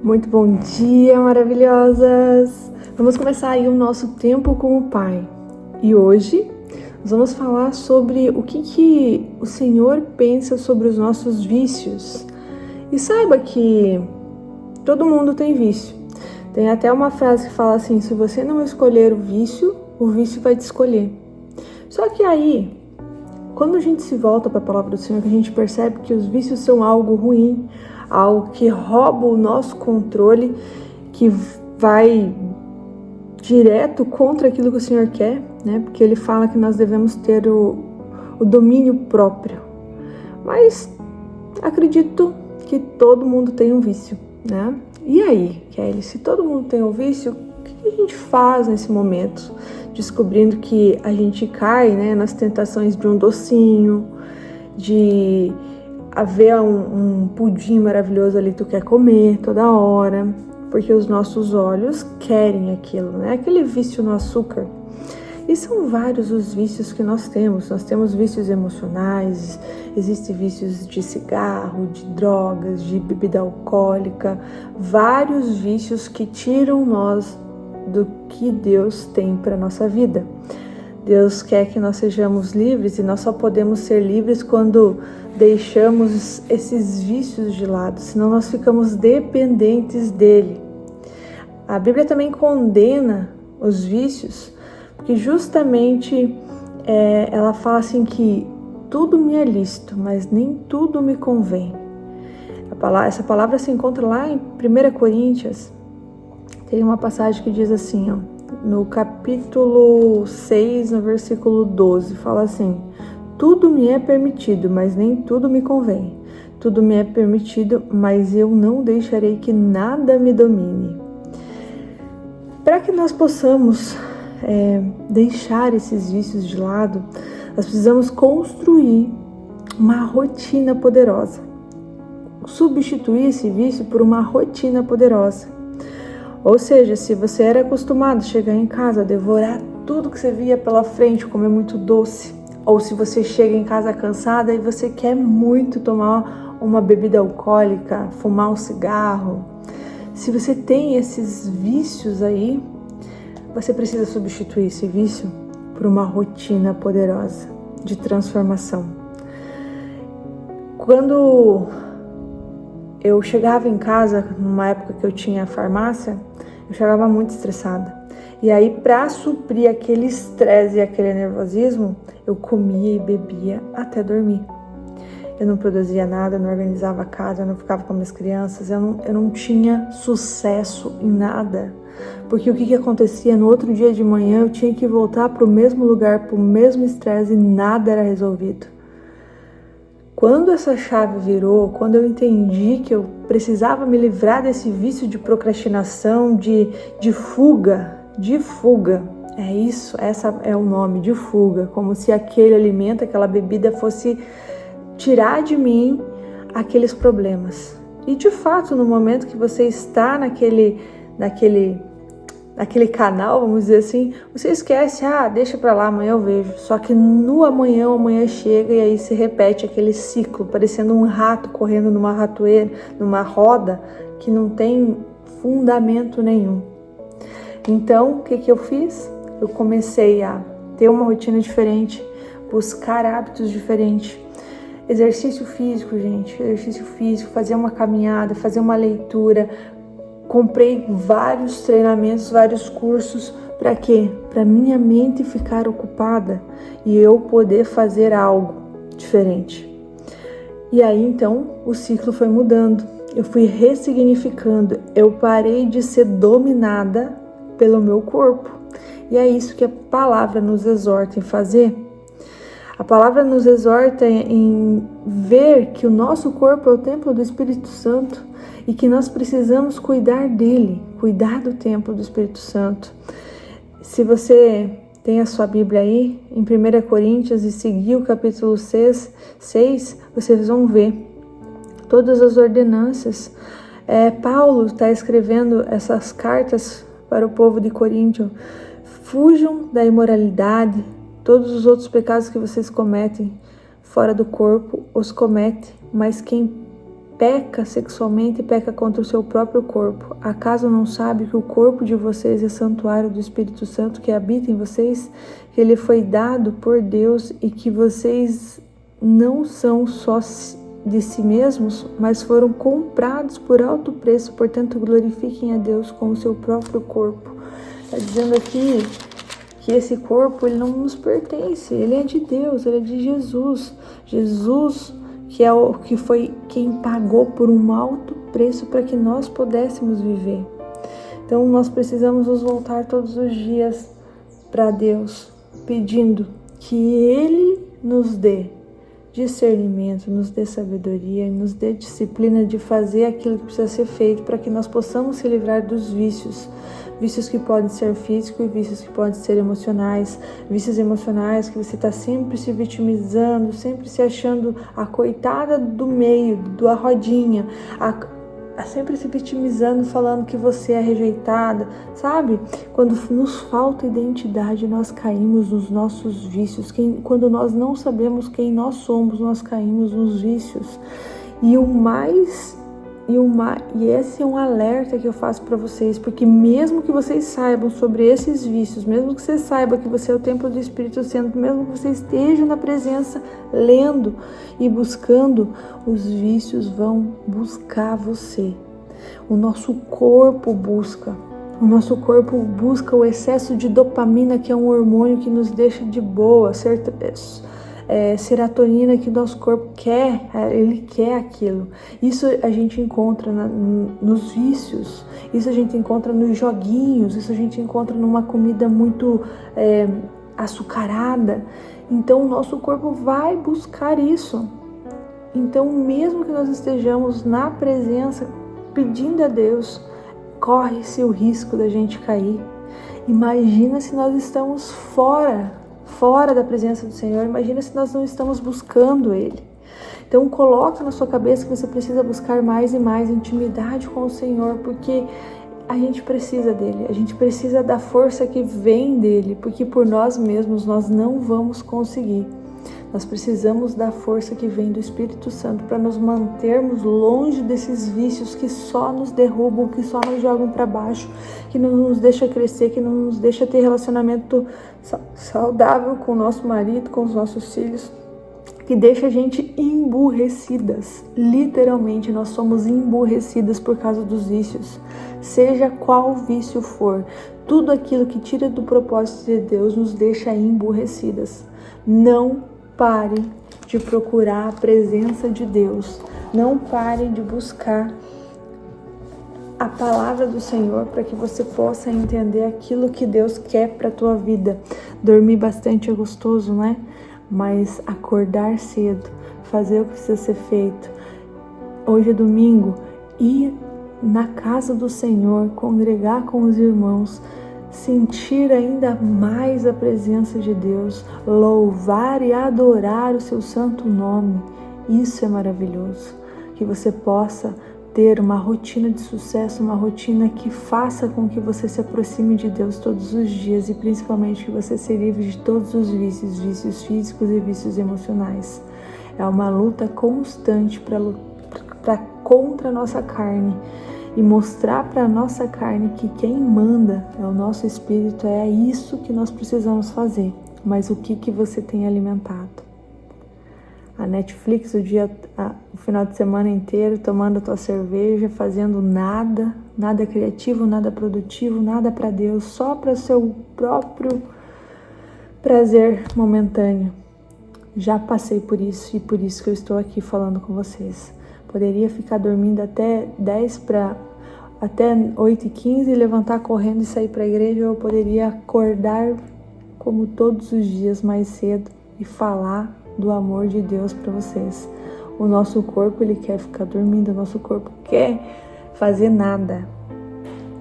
Muito bom dia, maravilhosas! Vamos começar aí o nosso tempo com o Pai. E hoje nós vamos falar sobre o que o Senhor pensa sobre os nossos vícios. E saiba que todo mundo tem vício. Tem até uma frase que fala assim: se você não escolher o vício vai te escolher. Só que aí, quando a gente se volta para a palavra do Senhor, que a gente percebe que os vícios são algo ruim, algo que rouba o nosso controle, que vai direto contra aquilo que o Senhor quer, né? Porque Ele fala que nós devemos ter o domínio próprio. Mas acredito que todo mundo tem um vício, né? E aí, Kelly, se todo mundo tem um vício, o que a gente faz nesse momento? Descobrindo que a gente cai, né, nas tentações de um docinho, de haver um pudim maravilhoso ali que tu quer comer toda hora, porque os nossos olhos querem aquilo, né? Aquele vício no açúcar. E são vários os vícios que nós temos. Nós temos vícios emocionais, existem vícios de cigarro, de drogas, de bebida alcoólica, vários vícios que tiram nós do que Deus tem para a nossa vida. Deus quer que nós sejamos livres e nós só podemos ser livres quando deixamos esses vícios de lado, senão nós ficamos dependentes dele. A Bíblia também condena os vícios, porque justamente ela fala assim que tudo me é lícito, mas nem tudo me convém. Essa palavra se encontra lá em 1 Coríntios. Tem uma passagem que diz assim, ó, no capítulo 6, no versículo 12, fala assim: tudo me é permitido, mas nem tudo me convém. Tudo me é permitido, mas eu não deixarei que nada me domine. Para que nós possamos deixar esses vícios de lado, nós precisamos construir uma rotina poderosa. Substituir esse vício por uma rotina poderosa. Ou seja, se você era acostumado a chegar em casa, devorar tudo que você via pela frente, comer muito doce, ou se você chega em casa cansada e você quer muito tomar uma bebida alcoólica, fumar um cigarro, se você tem esses vícios aí, você precisa substituir esse vício por uma rotina poderosa de transformação. Quando eu chegava em casa, numa época que eu tinha farmácia, eu chegava muito estressada. E aí, para suprir aquele estresse e aquele nervosismo, eu comia e bebia até dormir. Eu não produzia nada, eu não organizava a casa, eu não ficava com minhas crianças, eu não tinha sucesso em nada. Porque o que acontecia? No outro dia de manhã, eu tinha que voltar para o mesmo lugar, para o mesmo estresse e nada era resolvido. Quando essa chave virou, quando eu entendi que eu precisava me livrar desse vício de procrastinação, de fuga, é isso, essa é o nome, de fuga, como se aquele alimento, aquela bebida fosse tirar de mim aqueles problemas. E de fato, no momento que você está naquele canal, vamos dizer assim, você esquece, deixa pra lá, amanhã eu vejo. Só que no amanhã chega e aí se repete aquele ciclo, parecendo um rato correndo numa ratoeira, numa roda que não tem fundamento nenhum. Então, o que eu fiz? Eu comecei a ter uma rotina diferente, buscar hábitos diferentes. Exercício físico, gente, fazer uma caminhada, fazer uma leitura. Comprei vários treinamentos, vários cursos. Para quê? Para minha mente ficar ocupada e eu poder fazer algo diferente. E aí, então, o ciclo foi mudando. Eu fui ressignificando. Eu parei de ser dominada pelo meu corpo. E é isso que a palavra nos exorta em fazer. A palavra nos exorta em ver que o nosso corpo é o templo do Espírito Santo e que nós precisamos cuidar dele, cuidar do templo do Espírito Santo. Se você tem a sua Bíblia aí, em 1 Coríntios, e seguir o capítulo 6, vocês vão ver todas as ordenanças. Paulo está escrevendo essas cartas para o povo de Coríntio. Fujam da imoralidade. Todos os outros pecados que vocês cometem fora do corpo, os comete, mas quem peca sexualmente e peca contra o seu próprio corpo, acaso não sabe que o corpo de vocês é santuário do Espírito Santo que habita em vocês, que ele foi dado por Deus e que vocês não são só de si mesmos, mas foram comprados por alto preço, portanto glorifiquem a Deus com o seu próprio corpo. Está dizendo aqui que esse corpo ele não nos pertence, ele é de Deus, ele é de Jesus. Jesus que foi quem pagou por um alto preço para que nós pudéssemos viver. Então nós precisamos nos voltar todos os dias para Deus, pedindo que Ele nos dê discernimento, nos dê sabedoria e nos dê disciplina de fazer aquilo que precisa ser feito para que nós possamos se livrar dos vícios que podem ser físicos e vícios que podem ser emocionais, vícios emocionais que você está sempre se vitimizando, sempre se achando a coitada do meio, da rodinha, sempre se vitimizando, falando que você é rejeitada, sabe? Quando nos falta identidade, nós caímos nos nossos vícios. Quando nós não sabemos quem nós somos, nós caímos nos vícios. E esse é um alerta que eu faço para vocês, porque mesmo que vocês saibam sobre esses vícios, mesmo que você saiba que você é o templo do Espírito Santo, mesmo que você esteja na presença, lendo e buscando, os vícios vão buscar você. O nosso corpo busca o excesso de dopamina, que é um hormônio que nos deixa de boa, serotonina que o nosso corpo quer, ele quer aquilo. Isso a gente encontra nos vícios, isso a gente encontra nos joguinhos, isso a gente encontra numa comida muito açucarada. Então o nosso corpo vai buscar isso. Então mesmo que nós estejamos na presença, pedindo a Deus, corre-se o risco da gente cair. Imagina se nós estamos fora da presença do Senhor, imagina se nós não estamos buscando Ele. Então coloca na sua cabeça que você precisa buscar mais e mais intimidade com o Senhor, porque a gente precisa dEle, a gente precisa da força que vem dEle, porque por nós mesmos nós não vamos conseguir. Nós precisamos da força que vem do Espírito Santo para nos mantermos longe desses vícios que só nos derrubam, que só nos jogam para baixo, que não nos deixa crescer, que não nos deixa ter relacionamento saudável com o nosso marido, com os nossos filhos, que deixa a gente emburrecidas. Literalmente, nós somos emburrecidas por causa dos vícios. Seja qual vício for, tudo aquilo que tira do propósito de Deus nos deixa emburrecidas. Não pare de procurar a presença de Deus. Não pare de buscar a palavra do Senhor para que você possa entender aquilo que Deus quer para a tua vida. Dormir bastante é gostoso, né? Mas acordar cedo, fazer o que precisa ser feito. Hoje é domingo, ir na casa do Senhor, congregar com os irmãos, sentir ainda mais a presença de Deus, louvar e adorar o seu santo nome. Isso é maravilhoso. Que você possa ter uma rotina de sucesso, uma rotina que faça com que você se aproxime de Deus todos os dias e principalmente que você se livre de todos os vícios físicos e vícios emocionais. É uma luta constante contra a nossa carne, e mostrar para a nossa carne que quem manda é o nosso espírito. É isso que nós precisamos fazer. Mas o que você tem alimentado? A Netflix o final de semana inteiro tomando a tua cerveja, fazendo nada criativo, nada produtivo, nada para Deus, só para o seu próprio prazer momentâneo. Já passei por isso e por isso que eu estou aqui falando com vocês. Poderia ficar dormindo até 8h15 e levantar correndo e sair para a igreja, ou eu poderia acordar como todos os dias mais cedo e falar do amor de Deus para vocês. O nosso corpo, ele quer ficar dormindo, o nosso corpo quer fazer nada,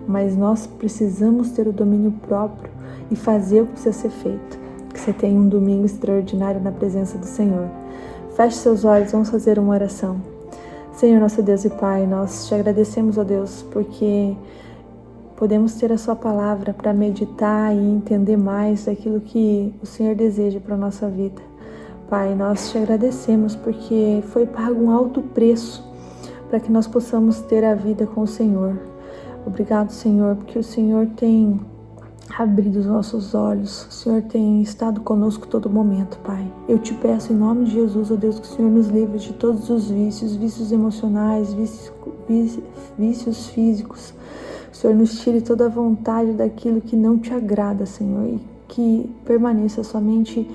mas nós precisamos ter o domínio próprio e fazer o que precisa ser feito. Que você tenha um domingo extraordinário na presença do Senhor. Feche seus olhos, vamos fazer uma oração. Senhor, nosso Deus e Pai, nós te agradecemos, ó Deus, porque podemos ter a sua palavra para meditar e entender mais daquilo que o Senhor deseja para a nossa vida. Pai, nós te agradecemos porque foi pago um alto preço para que nós possamos ter a vida com o Senhor. Obrigado, Senhor, porque o Senhor tem abrido os nossos olhos, o Senhor tem estado conosco todo momento, Pai. Eu te peço em nome de Jesus, ó Deus, que o Senhor nos livre de todos os vícios emocionais, vícios físicos. O Senhor nos tire toda a vontade daquilo que não te agrada, Senhor, e que permaneça somente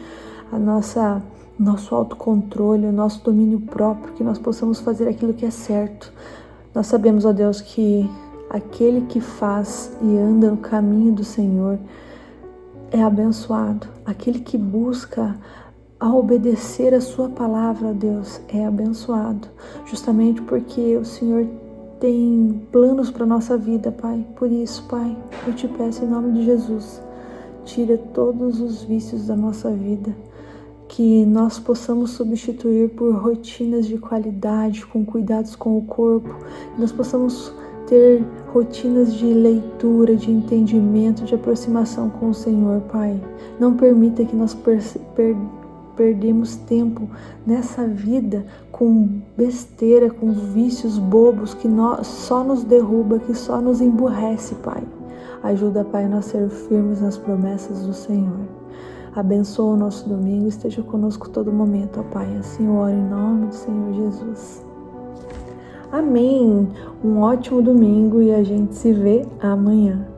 nosso autocontrole, o nosso domínio próprio, que nós possamos fazer aquilo que é certo. Nós sabemos, ó Deus, que aquele que faz e anda no caminho do Senhor é abençoado. Aquele que busca a obedecer a sua palavra, ó Deus, é abençoado. Justamente porque o Senhor tem planos para a nossa vida, Pai. Por isso, Pai, eu te peço em nome de Jesus, tira todos os vícios da nossa vida, que nós possamos substituir por rotinas de qualidade, com cuidados com o corpo, que nós possamos ter rotinas de leitura, de entendimento, de aproximação com o Senhor, Pai. Não permita que nós perdemos tempo nessa vida com besteira, com vícios bobos que só nos derruba, que só nos emburrece, Pai. Ajuda, Pai, a nós ser firmes nas promessas do Senhor. Abençoa o nosso domingo, esteja conosco todo momento, ó Pai. Assim eu oro em nome do Senhor Jesus. Amém. Um ótimo domingo e a gente se vê amanhã.